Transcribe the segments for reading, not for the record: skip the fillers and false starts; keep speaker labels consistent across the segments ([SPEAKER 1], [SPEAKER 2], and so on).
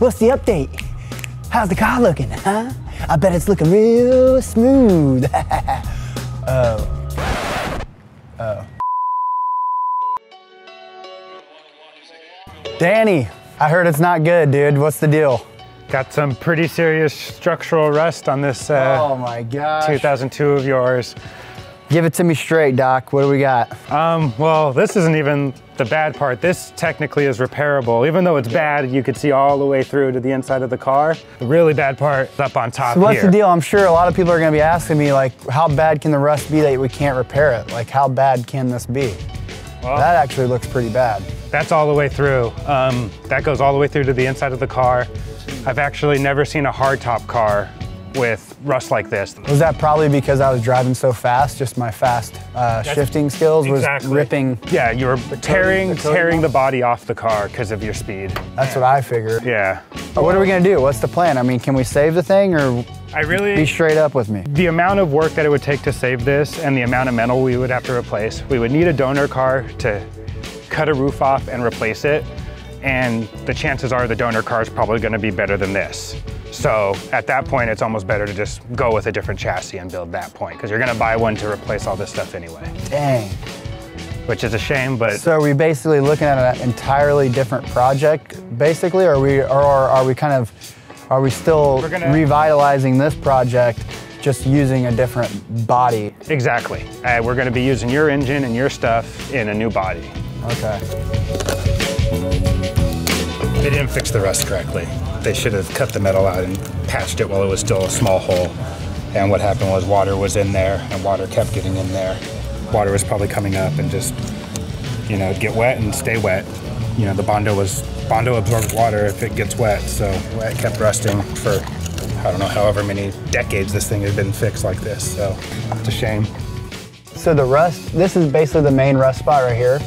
[SPEAKER 1] What's the update? How's the car looking, huh? I bet it's looking real smooth. Oh. Danny, I heard it's not good, dude. What's the deal?
[SPEAKER 2] Got some pretty serious structural rust on this
[SPEAKER 1] oh my gosh.
[SPEAKER 2] 2002 of yours.
[SPEAKER 1] Give it to me straight, Doc. What do we got?
[SPEAKER 2] Well, this isn't even the bad part. This technically is repairable. Even though it's bad, you could see all the way through to the inside of the car. The really bad part is up on top
[SPEAKER 1] here. So what's
[SPEAKER 2] here.
[SPEAKER 1] the deal? I'm sure a lot of people are gonna be asking me, like, how bad can the rust be that we can't repair it? Like, how bad can this be? Well, that actually looks pretty bad.
[SPEAKER 2] That's all the way through. That goes all the way through to the inside of the car. I've actually never seen a hardtop car with rust like this.
[SPEAKER 1] Was that probably because I was driving so fast? Just my fast shifting skills was ripping?
[SPEAKER 2] Yeah, you were tearing the body off the car because of your speed.
[SPEAKER 1] That's what I figured.
[SPEAKER 2] Yeah.
[SPEAKER 1] What are we gonna do? What's the plan? I mean, can we save the thing, or be straight up with me?
[SPEAKER 2] The amount of work that it would take to save this and the amount of metal we would have to replace, we would need a donor car to cut a roof off and replace it. And the chances are the donor car is probably gonna be better than this. So at that point, it's almost better to just go with a different chassis and build that point, because you're gonna buy one to replace all this stuff anyway.
[SPEAKER 1] Dang.
[SPEAKER 2] Which is a shame, but.
[SPEAKER 1] So are we basically looking at an entirely different project, basically, or are we still revitalizing this project, just using a different body?
[SPEAKER 2] Exactly. We're gonna be using your engine and your stuff in a new body.
[SPEAKER 1] Okay.
[SPEAKER 2] They didn't fix the rust correctly. They should have cut the metal out and patched it while it was still a small hole. And what happened was water was in there and water kept getting in there. Water was probably coming up and just, you know, get wet and stay wet. You know, the Bondo absorbs water if it gets wet, so it kept rusting for, I don't know, however many decades this thing has been fixed like this, so it's a shame.
[SPEAKER 1] So the rust, this is basically the main rust spot right here?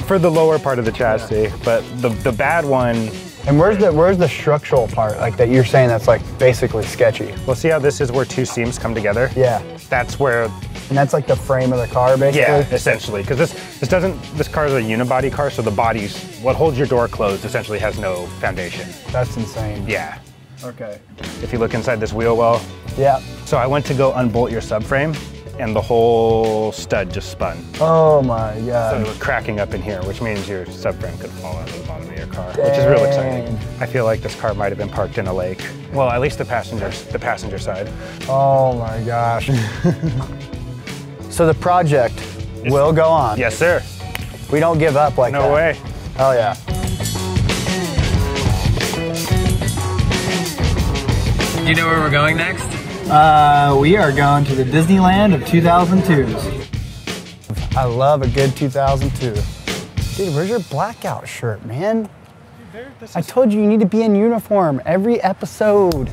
[SPEAKER 2] For the lower part of the chassis, but the bad one.
[SPEAKER 1] And where's the structural part, like that you're saying that's like basically sketchy?
[SPEAKER 2] Well, see how this is where two seams come together?
[SPEAKER 1] Yeah.
[SPEAKER 2] That's where.
[SPEAKER 1] And that's like the frame of the car, basically?
[SPEAKER 2] Yeah, essentially, because this car is a unibody car, so the body's, what holds your door closed essentially has no foundation.
[SPEAKER 1] That's insane.
[SPEAKER 2] Yeah.
[SPEAKER 1] Okay.
[SPEAKER 2] If you look inside this wheel well.
[SPEAKER 1] Yeah.
[SPEAKER 2] So I went to go unbolt your subframe, and the whole stud just spun.
[SPEAKER 1] Oh my God.
[SPEAKER 2] So it was cracking up in here, which means your subframe could fall out of the bottom of your car, which is real exciting. I feel like this car might have been parked in a lake. Well, at least the passenger side.
[SPEAKER 1] Oh my gosh. So the project will go on?
[SPEAKER 2] Yes, sir.
[SPEAKER 1] We don't give up like that?
[SPEAKER 2] No way.
[SPEAKER 1] Hell yeah.
[SPEAKER 3] You know where we're going next?
[SPEAKER 1] We are going to the Disneyland of 2002s. I love a good 2002. Dude, where's your blackout shirt, man? I told you need to be in uniform every episode.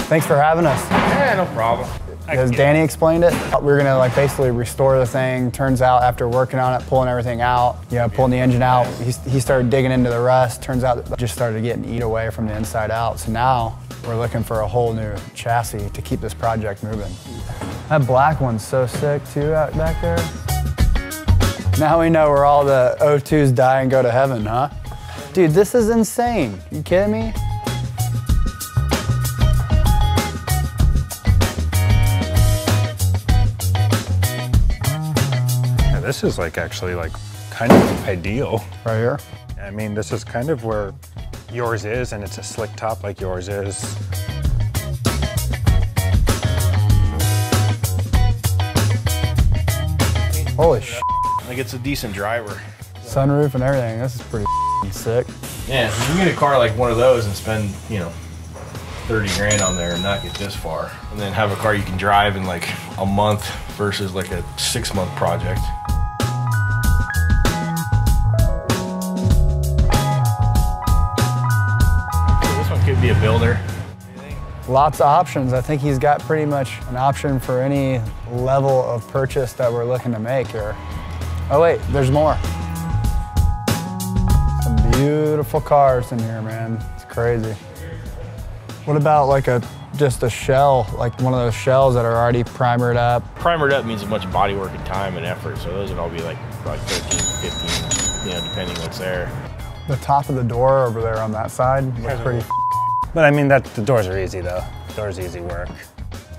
[SPEAKER 1] Thanks for having us.
[SPEAKER 3] Yeah, no problem.
[SPEAKER 1] Because Danny explained it. We're gonna like basically restore the thing. Turns out after working on it, pulling everything out, pulling the engine out, he started digging into the rust. Turns out it just started getting eat away from the inside out. So now we're looking for a whole new chassis to keep this project moving. That black one's so sick too out back there. Now we know where all the O2s die and go to heaven, huh? Dude, this is insane. You kidding me?
[SPEAKER 2] Yeah, this is like actually like kind of ideal.
[SPEAKER 1] Right here?
[SPEAKER 2] I mean, this is kind of where yours is, and it's a slick top like yours is.
[SPEAKER 1] Holy sh**.
[SPEAKER 3] Like, it's a decent driver.
[SPEAKER 1] Sunroof and everything. This is pretty sick.
[SPEAKER 3] Yeah, so you can get a car like one of those and spend, 30 grand on there and not get this far. And then have a car you can drive in like a month versus like a 6-month project. This one could be a builder.
[SPEAKER 1] Lots of options. I think he's got pretty much an option for any level of purchase that we're looking to make here. Oh wait, there's more. Some beautiful cars in here, man. It's crazy. What about like just a shell, like one of those shells that are already primered up?
[SPEAKER 3] Primered up means a bunch of body work and time and effort, so those would all be like 13, 15, depending what's there.
[SPEAKER 1] The top of the door over there on that side looks pretty
[SPEAKER 2] But I mean, the doors are easy though. Doors easy work.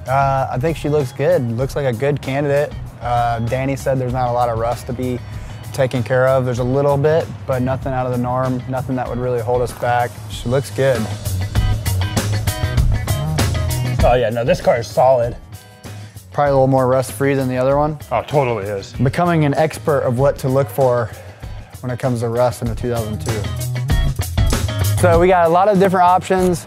[SPEAKER 1] I think she looks good. Looks like a good candidate. Danny said there's not a lot of rust to be taken care of. There's a little bit, but nothing out of the norm. Nothing that would really hold us back. She looks good.
[SPEAKER 2] Oh yeah, no, this car is solid.
[SPEAKER 1] Probably a little more rust-free than the other one.
[SPEAKER 2] Oh, totally is.
[SPEAKER 1] Becoming an expert of what to look for when it comes to rust in a 2002. So we got a lot of different options.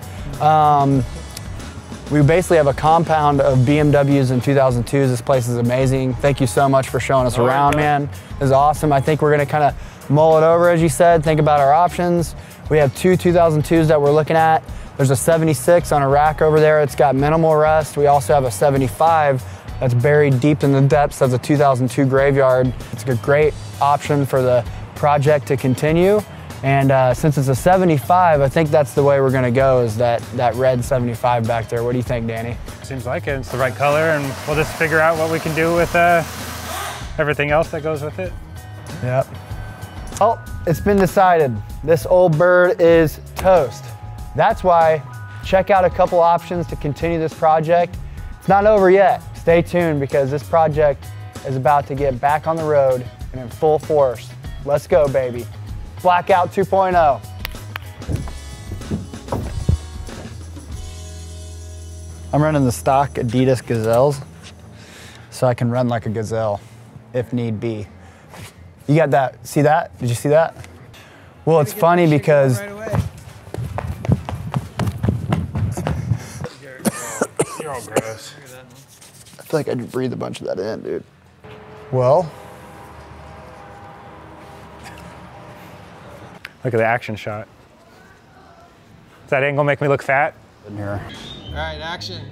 [SPEAKER 1] We basically have a compound of BMWs and 2002s. This place is amazing. Thank you so much for showing us around, man. This is awesome. I think we're gonna kind of mull it over, as you said, think about our options. We have two 2002s that we're looking at. There's a 76 on a rack over there. It's got minimal rust. We also have a 75 that's buried deep in the depths of the 2002 graveyard. It's a great option for the project to continue. And since it's a 75, I think that's the way we're gonna go, is that red 75 back there. What do you think, Danny?
[SPEAKER 2] Seems like it. It's the right color, and we'll just figure out what we can do with everything else that goes with it.
[SPEAKER 1] Yep. Oh, it's been decided. This old bird is toast. That's why check out a couple options to continue this project. It's not over yet. Stay tuned, because this project is about to get back on the road and in full force. Let's go, baby. BlackOut 2.0. I'm running the stock Adidas Gazelles, so I can run like a gazelle if need be. You got that? See that? Did you see that? Well, it's funny because
[SPEAKER 2] You're all gross.
[SPEAKER 1] I feel like I just breathed a bunch of that in, dude. Well,
[SPEAKER 2] look at the action shot. Does that angle make me look fat?
[SPEAKER 1] in here.
[SPEAKER 4] All right, action.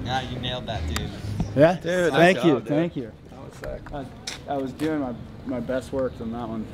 [SPEAKER 4] Yeah, you nailed that, dude.
[SPEAKER 1] Yeah,
[SPEAKER 4] Dude,
[SPEAKER 1] thank
[SPEAKER 4] nice
[SPEAKER 1] you,
[SPEAKER 4] job, dude.
[SPEAKER 1] thank you. That was sick. I was doing my best work on that one.